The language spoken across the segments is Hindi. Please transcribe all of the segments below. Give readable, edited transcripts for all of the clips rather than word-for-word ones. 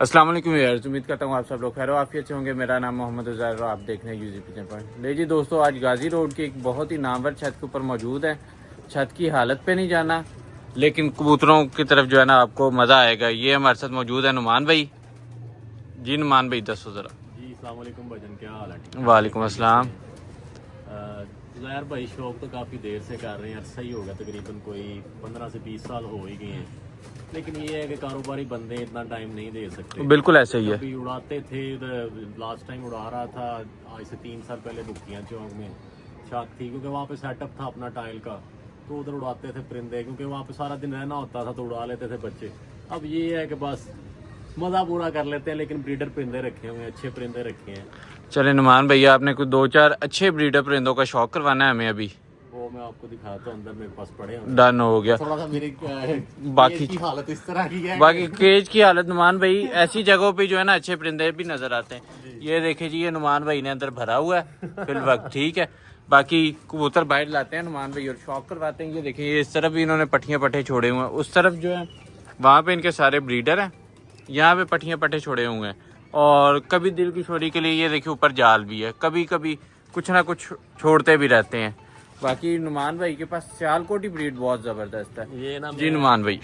अस्सलाम वालेकुम यार, उम्मीद करता हूँ आप सब लोग खैर आफियत से होंगे। मेरा नाम मोहम्मद उज़ैर और आप देख रहे हैं यूजी किचन पॉइंट। ले जी दोस्तों, आज गाजी रोड की एक बहुत ही नामवर छत के ऊपर मौजूद है। छत की हालत पे नहीं जाना, लेकिन कबूतरों की तरफ जो है ना आपको मज़ा आएगा। ये हमारे साथ मौजूद है नुमान भाई। जी नुमान भाई दसो ज़रा। जी अस्सलाम वालेकुम भाईजान, क्या हाल है? वालेकुम अस्सलाम। ज़ैर भाई शौक तो काफ़ी देर से कर रहे हैं, अर्सा ही होगा, तकरीबन कोई 15 से 20 साल हो ही गए हैं। लेकिन ये है कि कारोबारी बंदे इतना टाइम नहीं दे सकते। बिल्कुल ऐसे ही है। अभी उड़ाते थे, लास्ट टाइम उड़ा रहा था आज से 3 साल पहले बुकियाँ चौक में छत थी, क्योंकि वहाँ पे सेटअप था अपना टाइल का, तो उधर उड़ाते थे परिंदे, क्योंकि वहाँ पे सारा दिन रहना होता था तो उड़ा लेते थे बच्चे। अब ये है कि बस मज़ा पूरा कर लेते हैं, लेकिन ब्रीडर परिंदे रखे हुए हैं, अच्छे परिंदे रखे हैं। चले नुमान भैया, आपने कुछ 2-4 अच्छे ब्रीडर परिंदों का शौक करवाना है हमें अभी। वो मैं आपको दिखाता हूँ, अंदर मेरे पास पड़े हैं। डन हो गया। थोड़ा सा मेरी बाकी की हालत इस तरह की है। बाकी केज की हालत नुमान भाई ऐसी जगहों पे जो है ना अच्छे परिंदे भी नजर आते हैं। ये देखे जी, ये नुमान भाई ने अंदर भरा हुआ है फिल वक्त, ठीक है। बाकी कबूतर बाहर लाते हैं नुमान भाई और शौक करवाते हैं। ये देखिए, ये इस तरफ भी इन्होंने पट्टियाँ पट्टे छोड़े हुए हैं, उस तरफ जो है वहाँ पे इनके सारे ब्रीडर हैं, यहाँ पे पट्टियाँ पट्टे छोड़े हुए हैं। और कभी दिल की छोरी के लिए ये देखिए ऊपर जाल भी है, कभी कभी कुछ ना कुछ छोड़ते भी रहते हैं। बाकी नुमान भाई के पास सियालकोटी ब्रीड बहुत ज़बरदस्त है। ये ना जी नुमान भाई।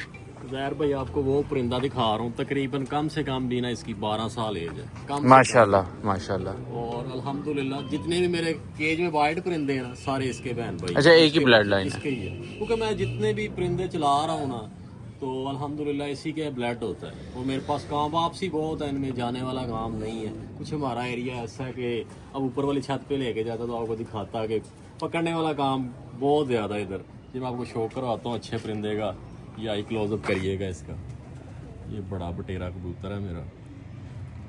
ज़ैर भाई आपको वो परिंदा दिखा रहा हूँ, तकरीबन कम से कम भी ना इसकी 12 साल एज है, कम से माशाल्लाह माशाल्लाह। कम। और अल्हम्दुलिल्लाह जितने भी मेरे केज में वाइट परिंदे हैं ना, सारे इसके बहन भाई। अच्छा, एक ही ब्लड लाइन है। इसके ही है, क्योंकि मैं जितने भी परिंदे चला रहा हूँ ना, तो अल्हम्दुलिल्लाह इसी के ब्लड होता है। और मेरे पास काम वापसी बहुत है, इनमें जाने वाला काम नहीं है कुछ। हमारा एरिया ऐसा है कि अब ऊपर वाली छत पे लेके जाता तो आपको दिखाता कि पकड़ने वाला काम बहुत ज़्यादा इधर। जब मैं आपको शो करवाता हूँ अच्छे परिंदे का, ये आई क्लोजअप करिएगा इसका। ये बड़ा बटेरा कबूतर है मेरा,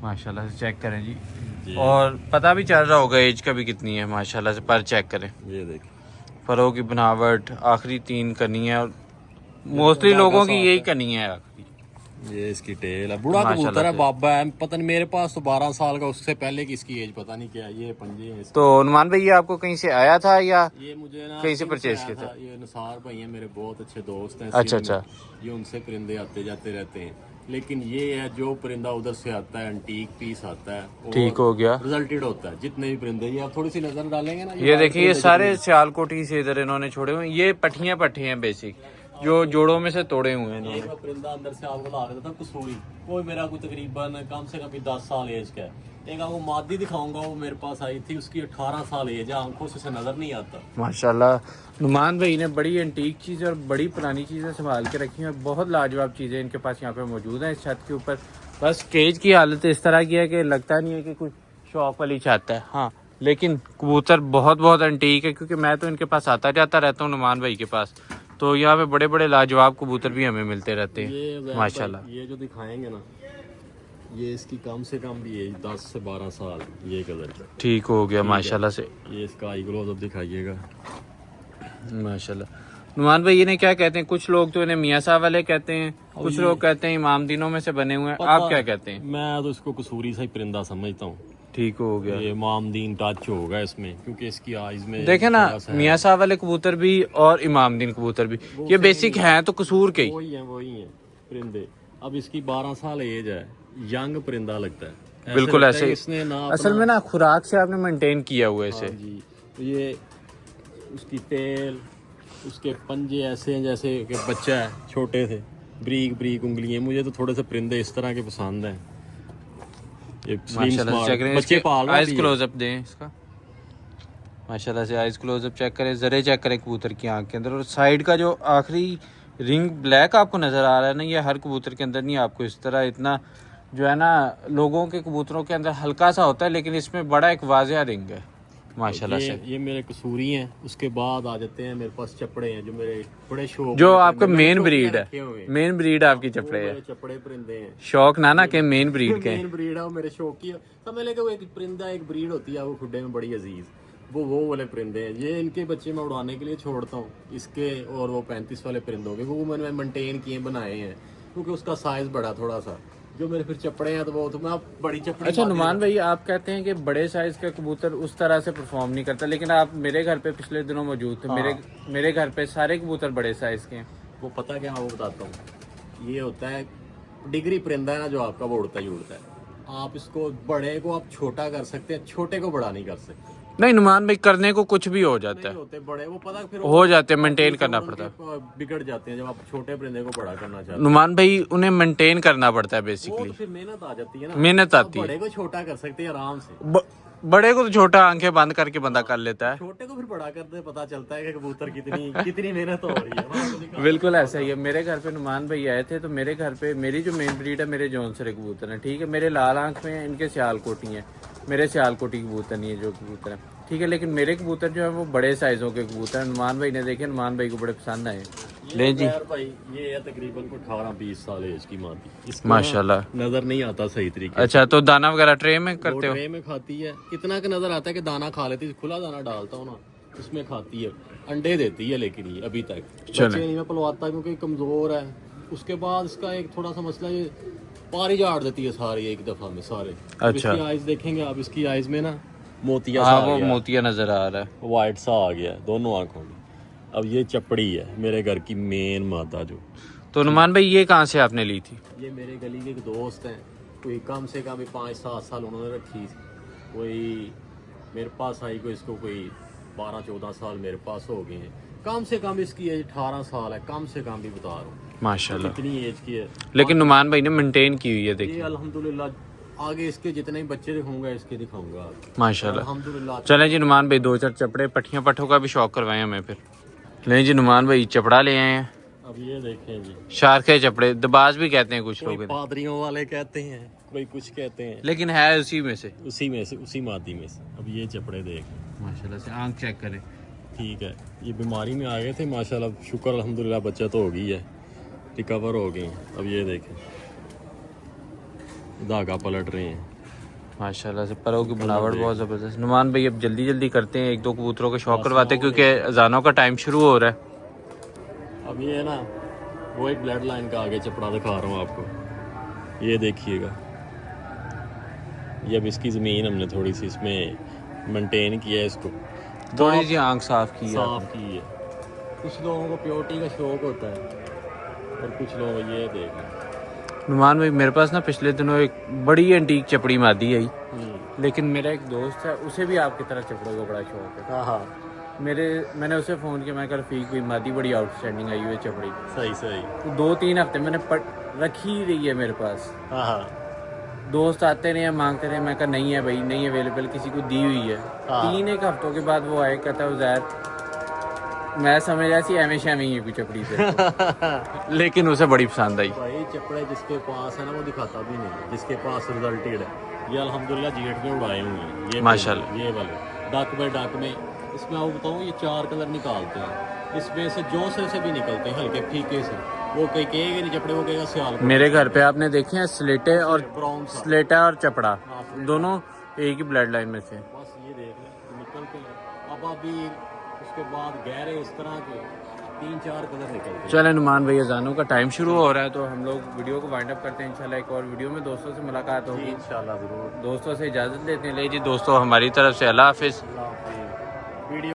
माशाल्लाह से चेक करें जी। और पता भी चल रहा होगा एज का भी कितनी है, माशाल्लाह से पर चेक करें। ये देखिए फरों की बनावट आखिरी 3 करनी है, और मोस्टली लोगों की यही करनी है आखिरी। ये इसकी टेल है, बूढ़ा कबूतर है, बाबा है, पता नहीं मेरे पास तो 12 साल का, उससे पहले की इसकी एज पता नहीं क्या है। ये पंजे हैं इसके। तो नुमान भाई, ये आपको कहीं से आया था या ये मुझे ना कहीं से सिंध परचेज आया किया था? ये निसार भाई हैं, मेरे बहुत अच्छे दोस्त हैं। अच्छा सिंध में। अच्छा, ये उनसे परिंदे आते जाते रहते हैं। लेकिन ये है जो परिंदा उधर से आता है, एंटीक पीस आता है, ठीक हो गया। रिजल्टेड होता है। जितने भी परिंदे, ये आप थोड़ी सी नजर डालेंगे ना, ये देखिए, ये सारे सियालकोटी से इधर इन्होंने छोड़े हुए हैं। ये पट्टियाँ पट्टे हैं बेसिक, जो जोड़ों में से तोड़े हुए हैं एक इन्होंने। मैं परिंदा अंदर से आपको ला रहा था, कसूरी, वो मेरा कोई तकरीबन कम से कम 10 साल एज का है। एक आपको मादी दिखाऊंगा, वो मेरे पास आई थी, उसकी 18 साल एज है, आंखों से उसे नजर नहीं आता। माशाल्लाह नुमान भाई ने बड़ी एंटीक चीज़ें और बड़ी पुरानी चीज़ें संभाल के रखी हैं। बहुत लाजवाब चीज़ें इनके पास यहाँ पे मौजूद हैं इस छत के ऊपर। बस केज की हालत इस तरह की है कि लगता नहीं है कि कुछ शौक वाली छत है। हाँ, लेकिन कबूतर बहुत बहुत एंटीक है, क्योंकि मैं तो इनके पास आता जाता रहता हूँ नुमान भाई के पास, तो यहाँ पे बड़े बड़े लाजवाब कबूतर भी हमें मिलते रहते हैं माशाल्लाह। ये जो दिखाएंगे ना, ये इसकी कम से कम भी एज 10 से 12 साल, ये कलर का। ठीक हो गया माशाल्लाह से। ये इसका आई ग्लोव दिखाइएगा माशाल्लाह। नुमान भाई इन्हें क्या कहते हैं? कुछ लोग तो इन्हें मियाँ साहब वाले कहते हैं, कुछ लोग कहते हैं इमाम दिनों में से बने हुए हैं। आप क्या कहते हैं? मैं तो इसको कसूरी सा ही परिंदा समझता हूँ। ठीक हो गया। ये मामदीन टच होगा इसमें, क्योंकि इसकी आइज में देखे ना, मियाँ साहब वाले कबूतर भी और इमामदीन कबूतर भी ये बेसिक हैं तो कसूर के ही। वही हैं परिंदे। अब इसकी 12 साल एज है, यंग परिंदा लगता है। बिल्कुल ऐसे इसने ना असल में ना खुराक से आपने मेंटेन किया हुआ है इसे। हाँ जी, तो ये उसकी टेल, उसके पंजे ऐसे हैं जैसे कि बच्चा है, छोटे से ब्रीक ब्रीक उंगलियां। मुझे तो थोड़े से परिंदे इस तरह के पसंद हैं। माशाल्लाह से चेक करें, बच्चे पाल आइज क्लोजअप दें इसका। माशाल्लाह से आइज क्लोजअप चेक करें, जरे चेक करें कबूतर की आंख के अंदर। और साइड का जो आखिरी रिंग ब्लैक आपको नज़र आ रहा है ना, ये हर कबूतर के अंदर नहीं आपको इस तरह इतना जो है ना, लोगों के कबूतरों के अंदर हल्का सा होता है, लेकिन इसमें बड़ा एक वाज़िया रिंग है माशाल्लाह से। ये मेरे कसूरी हैं। उसके बाद आ जाते हैं मेरे पास चपड़े हैं, जो मेरे बड़े शौक, जो आपका मेन ब्रीड है, मेन ब्रीड आपकी चपड़े है। चपड़े परिंदे हैं, शौक ना के मेन ब्रीड के। मेन ब्रीड है वो मेरे शौक की। समझ लेके वो एक परिंदा, एक ब्रीड होती है वो खुड्डे में बड़ी अजीज, वो वाले परिंदे हैं। ये इनके बच्चे मैं उड़ाने के लिए छोड़ता हूँ, इसके और वो 35 वाले परिंदों के, वो मैंने मेंटेन किए बनाए हैं, क्योंकि उसका साइज बड़ा थोड़ा सा। जो मेरे फिर चपड़े हैं तो वो तो मैं बड़ी चपड़े। अच्छा नुमान भाई, आप कहते हैं कि बड़े साइज का कबूतर उस तरह से परफॉर्म नहीं करता, लेकिन आप मेरे घर पे पिछले दिनों मौजूद थे। मेरे घर पे सारे कबूतर बड़े साइज के हैं। वो पता क्या, मैं वो बताता हूँ। ये होता है डिग्री परिंदा है ना जो आपका, वो उड़ता ही उड़ता है। आप इसको बड़े को आप छोटा कर सकते हैं, छोटे को बड़ा नहीं कर सकते। नहीं नुमान भाई, करने को कुछ भी हो जाता नहीं है, होते बड़े, वो पता फिर हो जाते हैं, मेंटेन करना पड़ता है। बिगड़ जाते हैं जब आप छोटे परिंदे को बड़ा करना चाहते हैं। नुमान भाई उन्हें मेंटेन करना पड़ता है वो बेसिकली, तो फिर मेहनत आ जाती है ना, मेहनत आप आती है। बड़े को छोटा कर सकते हैं आराम से, बड़े को तो छोटा आंखें बंद करके बंदा कर लेता है। छोटे को फिर बड़ा करते पता चलता है कि कबूतर कितनी कितनी मेहनत हो रही है वहाँ तो निकाल- बिल्कुल ऐसा ही है। मेरे घर पे नुमान भाई आए थे, तो मेरे घर पे मेरी जो मेन ब्रीड है मेरे जौनसरे कबूतर हैं, ठीक है। मेरे लाल आंख में इनके सियालकोटी हैं, मेरे सियालकोटी कबूतर नहीं है जो कबूतर है, ठीक है। लेकिन मेरे कबूतर जो है वो बड़े साइजों के कबूतर हैं। नुमान भाई ने देखे, नुमान भाई को बड़े पसंद आए। ले जी यार भाई, ये है तकरीबन 18-20 साल एज की मादी, इसको माशाल्लाह। ना नजर नहीं आता सही तरीके अच्छा, तो दाना वगैरह ट्रे में से। करते हो? ट्रे में खाती है, इतना का नजर आता है कि दाना खा लेती है, खुला दाना डालता हूँ ना उसमें खाती है, अंडे देती है, लेकिन ये अभी तक चलें। बच्चे नहीं मैं पलवाता क्योंकि कमजोर है। उसके बाद इसका एक थोड़ा सा मसला, ये पारी झाड़ देती है सारी एक दफा में सारे। अब अच्छा। इसकी आइज देखेंगे आप, इसकी आइज में ना मोतिया सा हाँ, आ वो गया, मोतिया नजर आ रहा है। वाइट सा आ गया है दोनों आंखों में। अब ये चपड़ी है मेरे घर की मेन माता जो। तो नुमान भाई ये कहाँ से आपने ली थी? ये मेरे गली के एक दोस्त हैं, कोई कम से कम 5-7 साल उन्होंने रखी, कोई मेरे पास आई, कोई इसको कोई 12-14 साल मेरे पास हो गए हैं। कम से कम इसकी एज 18 साल है, कम से कम भी बता रहा हूँ, माशाल्लाह। इतनी एज की है। लेकिन नुमान भाई ने मेंटेन की हुई है, ये देखिए अल्हम्दुलिल्लाह आगे इसके जितने भी बच्चे दिखाऊंगा इसके दिखाऊंगा माशाल्लाह। अल्हम्दुलिल्लाह। चलें जी नुमान भाई, 2-4 चपड़े पट्टियाँ पट्ठों का भी शौक करवाएं हमें फिर। नहीं जी नुमान भाई, चपड़ा ले आए हैं, अब ये देखें जी, शारखे चपड़े, दबाज भी कहते हैं कुछ कोई लोग, पादरियों वाले कहते हैं, कोई कुछ कहते हैं, लेकिन है उसी में से। उसी में से, उसी मादी में से। अब ये चपड़े देख, माशाल्लाह से आंख चेक करें। ठीक है, ये बीमारी में आ गए थे, माशाल्लाह शुक्र अल्हम्दुलिल्लाह बचत हो गई है, रिकवर हो गई। अब ये देखें धागा पलट रहे हैं, माशाल्लाह से परों की बनावट बहुत ज़बरदस्त। नुमान भाई अब जल्दी जल्दी करते हैं, 1-2 कबूतरों का शौक करवाते हैं क्योंकि अजानों का टाइम शुरू हो रहा है। अब ये है ना वो एक ब्लड लाइन का आगे चपड़ा दिखा रहा हूँ आपको, ये देखिएगा। ये अब इसकी ज़मीन हमने थोड़ी सी इसमें मेंटेन किया है, इसको थोड़ी सी आंख साफ की है साफ की है। कुछ लोगों को प्योरिटी का शौक होता है और कुछ लोग ये देख। नुमान भाई मेरे पास ना पिछले दिनों एक बड़ी एंटीक चपड़ी मादी आई, लेकिन मेरा एक दोस्त है उसे भी आपकी तरह चपड़ों का बड़ा शौक है। हाँ मैंने उसे फ़ोन किया, मैं कहा रफीक कोई मादी बड़ी आउटस्टैंडिंग आई हुई है चपड़ी, सही सही। तो 2-3 हफ्ते मैंने रखी ही रही है मेरे पास। हाँ दोस्त आते रहे मांगते रहे, मैं कहा नहीं है भाई, नहीं अवेलेबल, किसी को दी हुई है। 3-1 हफ्तों के बाद वो आए, कहता है उज़ैर मैं समझ ऐसी हमेशा नहीं है कोई चपड़ी पे लेकिन उसे बड़ी पसंद आई। भाई चपड़े जिसके पास है ना वो दिखाता भी नहीं, जिसके पास रिजल्टेड है। ये अल्हम्दुलिल्लाह जेठ में उड़ाए हुए हैं ये माशाल्लाह। ये वाले डक बाय डक में, इसमें आपको बताऊँ ये 4 कलर निकालते हैं, इसमें से जोसे से भी निकलते हैं हल्के फीके से। वो कहीं कहेगा नहीं चपड़े, वो कहेगा सियाल। मेरे घर पे आपने देखे हैं स्लेटे और ब्राउन सा, स्लेटा और चपड़ा दोनों एक ही ब्लड लाइन में से। बस ये देख लें निकलते हैं। अब अभी उसके बाद गहरे इस तरह के 3-4 कलर निकलते हैं। चले नुमान भैया, अजानों का टाइम शुरू हो रहा है तो हम लोग वीडियो को वाइंड अप करते हैं। इंशाल्लाह एक और वीडियो में दोस्तों से मुलाकात होगी, इंशाल्लाह ज़रूर। दोस्तों से इजाज़त लेते हैं। ले जी दोस्तों, हमारी तरफ से अल्लाह हाफिज़। अल्लाह हाफ़िज़।